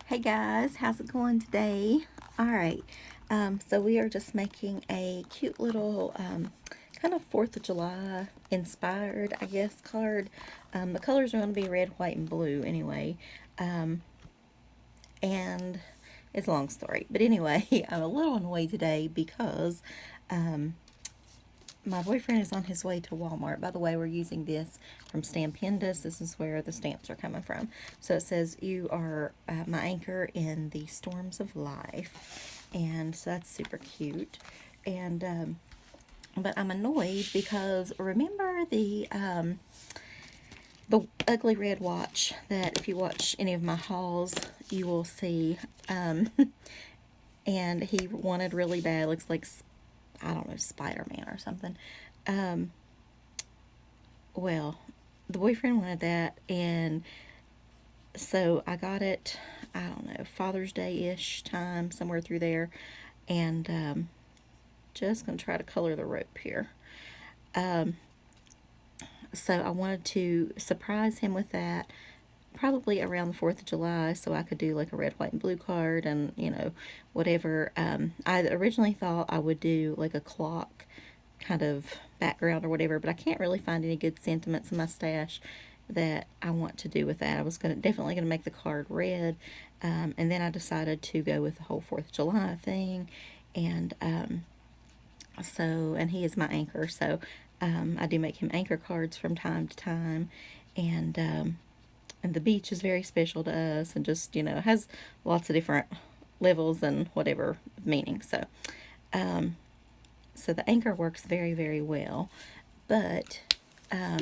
Hey guys, how's it going today? All right, so we are just making a cute little kind of 4th of July inspired, I guess, card. The colors are going to be red, white, and blue anyway. And it's a long story. But anyway, I'm a little annoyed today because my boyfriend is on his way to Walmart. By the way, we're using this from Stampendous. This is where the stamps are coming from. So it says, "You are my anchor in the storms of life." And so that's super cute. And, but I'm annoyed because remember the ugly red watch that if you watch any of my hauls, you will see. And he wanted really bad, looks like, I don't know, Spider-Man or something. Um, well, the boyfriend wanted that, and so I got it, I don't know, Father's Day-ish time, somewhere through there, and just going to try to color the rope here. So I wanted to surprise him with that, probably around the 4th of July, so I could do like a red, white, and blue card and, whatever. I originally thought I would do like a clock kind of background or whatever, but I can't really find any good sentiments in my stash that I want to do with that. I was definitely gonna make the card red, and then I decided to go with the whole 4th of July thing, and and he is my anchor, so I do make him anchor cards from time to time, and and the beach is very special to us, and just has lots of different levels and whatever meaning. So the anchor works very, very well, but so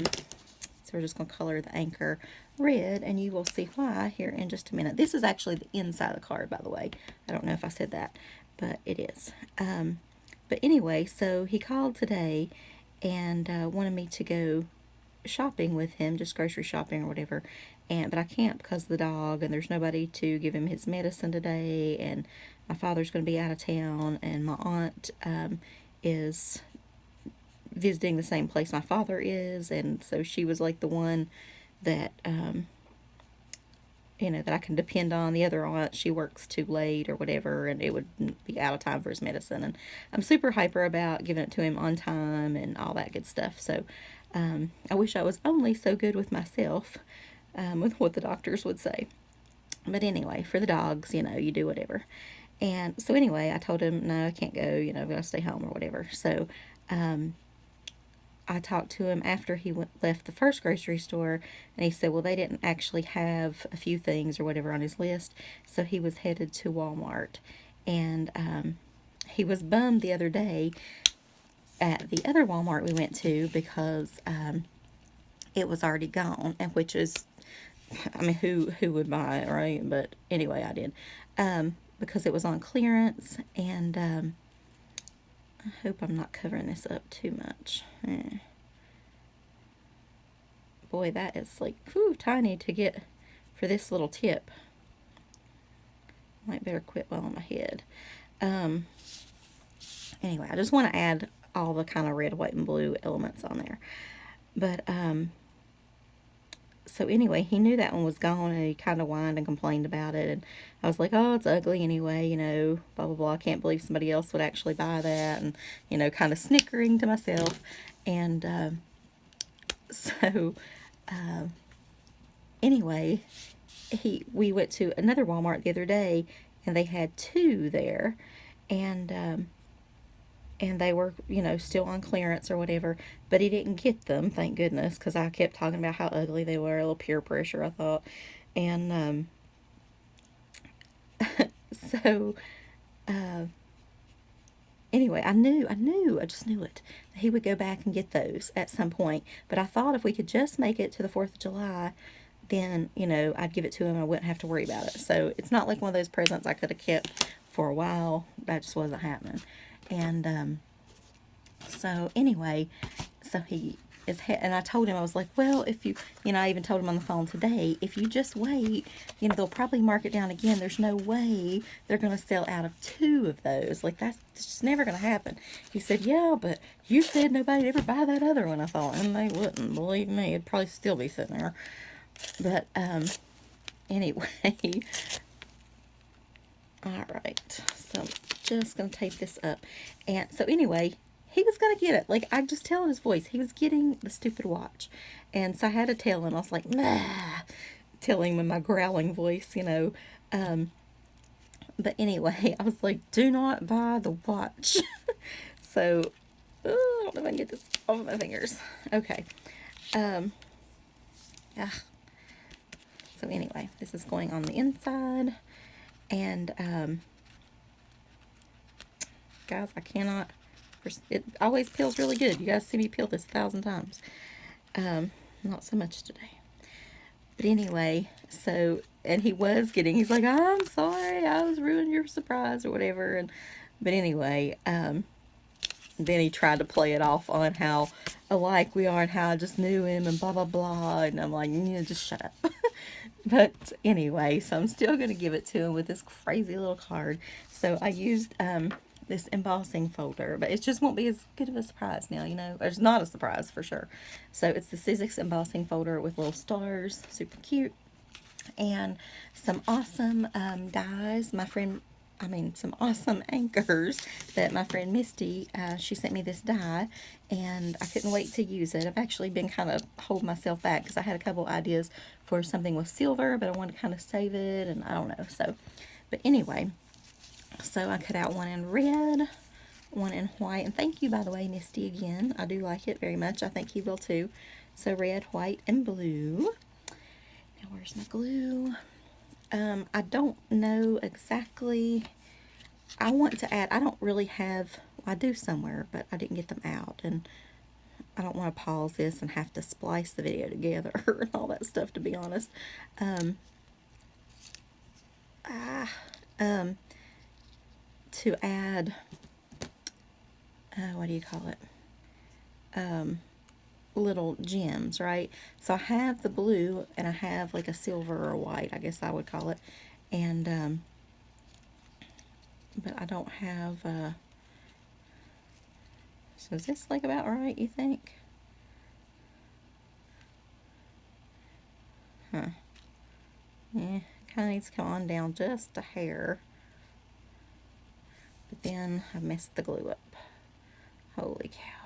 we're just going to color the anchor red, and you will see why here in just a minute. This is actually the inside of the card, by the way. I don't know if I said that, but it is. But anyway, so he called today and wanted me to go shopping with him, just grocery shopping or whatever. But I can't because of the dog, and there's nobody to give him his medicine today, and my father's going to be out of town, and my aunt is visiting the same place my father is, and so she was like the one that that I can depend on. The other aunt, she works too late or whatever, and it would be out of time for his medicine. And I'm super hyper about giving it to him on time and all that good stuff. So I wish I was only so good with myself, with what the doctors would say. But anyway, for the dogs, you do whatever. And so anyway, I told him, no, I can't go, I'm going to stay home or whatever. So I talked to him after he left the first grocery store, and he said, well, they didn't actually have a few things or whatever on his list, so he was headed to Walmart. And he was bummed the other day at the other Walmart we went to because it was already gone, and which is, I mean, who would buy it, right? But anyway, I did, because it was on clearance, and I hope I'm not covering this up too much. Boy, that is like, whew, tiny to get for this little tip. Might better quit while on my head. Anyway, I just want to add all the kind of red, white, and blue elements on there. But, so anyway, he knew that one was gone, and he kind of whined and complained about it. And I was like, oh, it's ugly anyway, blah, blah, blah. I can't believe somebody else would actually buy that. And, kind of snickering to myself. And so anyway, we went to another Walmart the other day, and they had two there. And they were, still on clearance or whatever, but he didn't get them, thank goodness, because I kept talking about how ugly they were, a little peer pressure, I thought. And so anyway, I just knew it. He would go back and get those at some point, but I thought if we could just make it to the 4th of July, then, I'd give it to him and I wouldn't have to worry about it. So it's not like one of those presents I could have kept for a while. That just wasn't happening. And so anyway, so he is, and I told him, I was like, well, if you, I even told him on the phone today, if you just wait, they'll probably mark it down again. There's no way they're going to sell out of two of those. Like, that's just never going to happen. He said, yeah, but you said nobody'd ever buy that other one. I thought, and they wouldn't, believe me. It'd probably still be sitting there. But, anyway, All right, so I'm just going to tape this up. And so anyway, he was going to get it. Like, I just tell in his voice, he was getting the stupid watch. And so I had to tell him, I was like, nah, telling him in my growling voice, you know. But anyway, I was like, do not buy the watch. So, I don't know if I can get this off of my fingers. Okay. Yeah. So anyway, this is going on the inside. And, guys, I cannot, it always peels really good. You guys see me peel this 1,000 times. Not so much today. But anyway, so, and he was getting, he's like, I'm sorry, I was ruining your surprise or whatever. And, but anyway, then he tried to play it off on how alike we are and how I just knew him and blah, blah, blah. And I'm like, yeah, just shut up. But anyway, so I'm still going to give it to him with this crazy little card. So I used this embossing folder, but it just won't be as good of a surprise now, you know. It's not a surprise for sure. So it's the Sizzix embossing folder with little stars, super cute. And some awesome dies. Some awesome anchors that my friend Misty, she sent me this die, and I couldn't wait to use it. I've actually been kind of holding myself back because I had a couple ideas for something with silver, but I wanted to kind of save it, and I don't know. So, but anyway, so I cut out one in red, one in white, and thank you, by the way, Misty, again. I do like it very much. I think he will too. So red, white, and blue. Now, where's my glue? I don't know exactly. I want to add, I don't really have, well, I do somewhere, but I didn't get them out. And I don't want to pause this and have to splice the video together and all that stuff, to be honest. To add, what do you call it? Little gems, right? So I have the blue and I have like a silver or white, I guess I would call it. And, but I don't have, so is this like about right, you think? Huh. Yeah, kind of needs to come on down just a hair. But then I messed the glue up. Holy cow.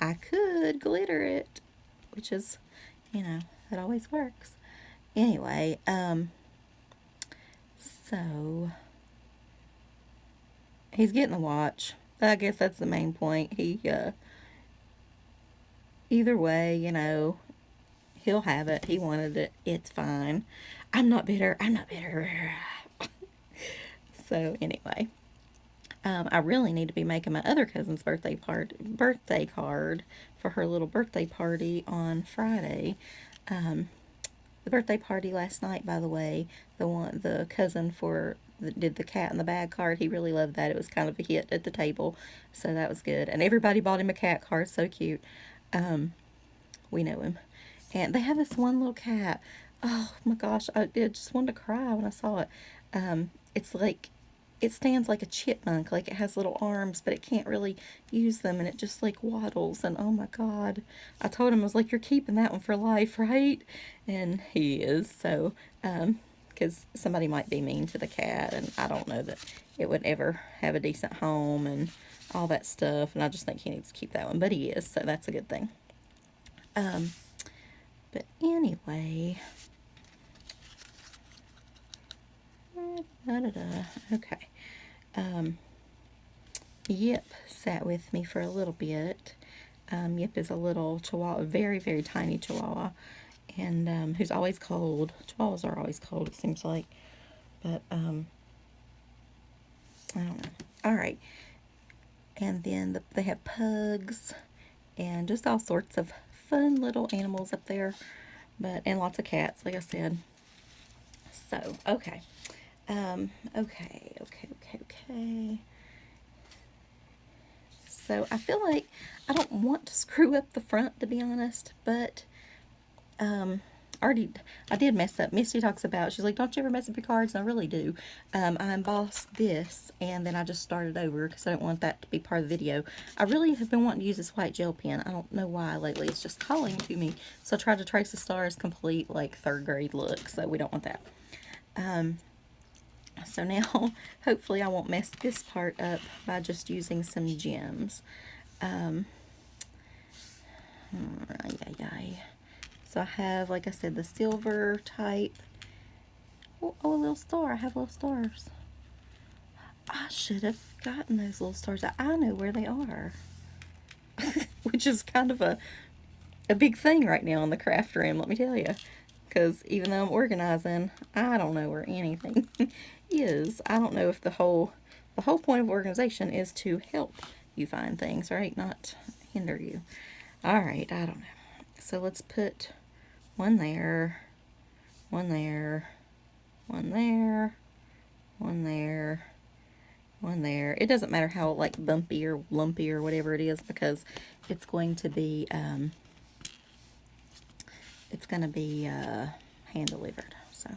I could glitter it, which is, you know, that always works. Anyway, so he's getting the watch. I guess that's the main point. He, either way, you know, he'll have it. He wanted it. It's fine. I'm not bitter. I'm not bitter. So anyway, I really need to be making my other cousin's birthday card for her little birthday party on Friday. The birthday party last night, by the way, the cousin did the cat in the bag card. He really loved that. It was kind of a hit at the table, so that was good. And everybody bought him a cat card. So cute. We know him, and they have this one little cat. Oh my gosh, I just wanted to cry when I saw it. It's like, it stands like a chipmunk, like it has little arms, but it can't really use them, and it just like waddles, and oh my god. I told him, I was like, you're keeping that one for life, right? And he is. So, because somebody might be mean to the cat, and I don't know that it would ever have a decent home and all that stuff, and I just think he needs to keep that one, but he is, so that's a good thing. But anyway, okay. Yip sat with me for a little bit. Yip is a little chihuahua, very, very tiny chihuahua, and who's always cold. Chihuahuas are always cold, it seems like. But, I don't know. All right. And then they have pugs and just all sorts of fun little animals up there. And lots of cats, like I said. So, okay. Okay. So I feel like I don't want to screw up the front, to be honest, but I did mess up. Misty talks about, she's like, don't you ever mess up your cards? And I really do. I embossed this, and then I just started over because I don't want that to be part of the video. I really have been wanting to use this white gel pen. I don't know why lately. It's just calling to me. So I tried to trace the stars complete, like, 3rd grade look, so we don't want that. So now, hopefully I won't mess this part up by just using some gems. So I have, like I said, the silver type. Oh, a little star. I have little stars. I should have gotten those little stars. I know where they are. Which is kind of a big thing right now in the craft room, let me tell you. Because even though I'm organizing, I don't know where anything is. I don't know if the whole point of organization is to help you find things, right? Not hinder you. Alright, I don't know. So let's put one there, one there, one there, one there, one there. It doesn't matter how like bumpy or lumpy or whatever it is, because it's going to be hand delivered. So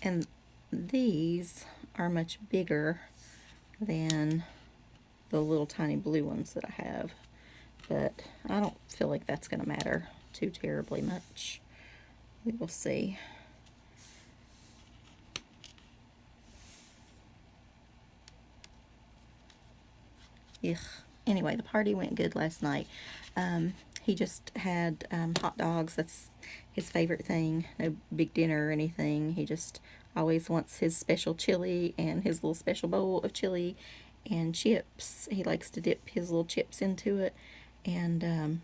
and these are much bigger than the little tiny blue ones that I have, but I don't feel like that's going to matter too terribly much. We will see. Ugh. Anyway, the party went good last night. He just had hot dogs. That's his favorite thing. No big dinner or anything. He just always wants his special chili and his little special bowl of chili and chips. He likes to dip his little chips into it, and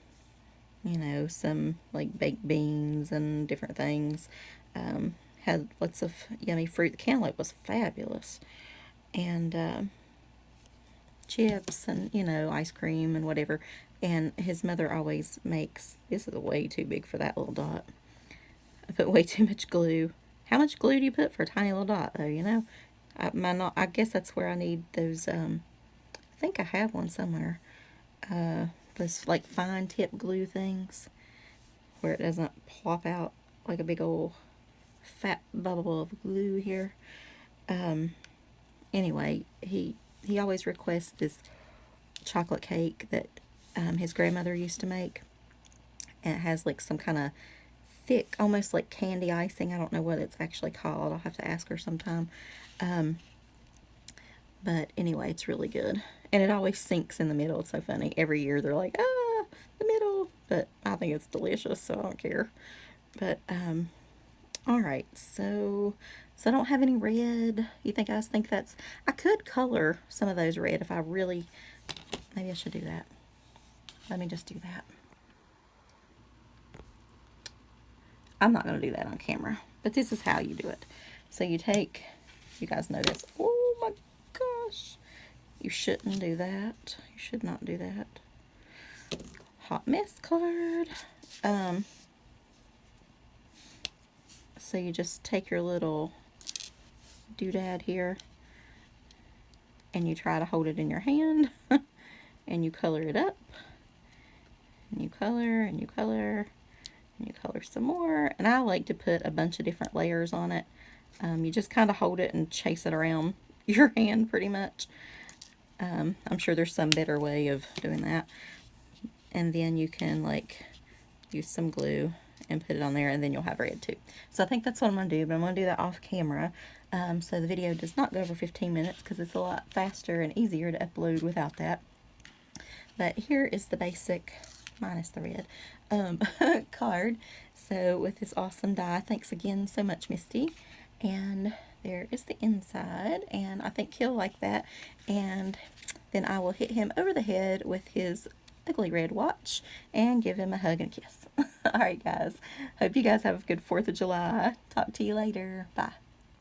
you know, some like baked beans and different things. Had lots of yummy fruit. The cantaloupe was fabulous, and chips and, you know, ice cream and whatever. And his mother always makes, this is way too big for that little dot. I put way too much glue. How much glue do you put for a tiny little dot though, you know? I guess that's where I need those, I think I have one somewhere. Those like fine tip glue things where it doesn't plop out like a big old fat bubble of glue here. Anyway, he always requests this chocolate cake that his grandmother used to make. And it has like some kind of thick, almost like candy icing. I don't know what it's actually called. I'll have to ask her sometime. But anyway, it's really good. And it always sinks in the middle. It's so funny. Every year they're like, ah, the middle. But I think it's delicious, so I don't care. But, alright, so I don't have any red. You guys think that's... I could color some of those red if I really... Maybe I should do that. Let me just do that. I'm not going to do that on camera, but this is how you do it. So you take... You guys know this. Oh my gosh. You shouldn't do that. You should not do that. Hot mess card. So you just take your little doodad here and you try to hold it in your hand and you color it up. And you color and you color and you color some more. And I like to put a bunch of different layers on it. You just kind of hold it and chase it around your hand pretty much. I'm sure there's some better way of doing that. And then you can like use some glue and put it on there, and then you'll have red too. So I think that's what I'm going to do, but I'm going to do that off camera. So the video does not go over 15 minutes because it's a lot faster and easier to upload without that. But here is the basic, minus the red, card. So with this awesome die, thanks again so much, Misty. And there is the inside, and I think he'll like that. And then I will hit him over the head with his ugly red watch and give him a hug and a kiss. Alright guys, hope you guys have a good 4th of July. Talk to you later. Bye.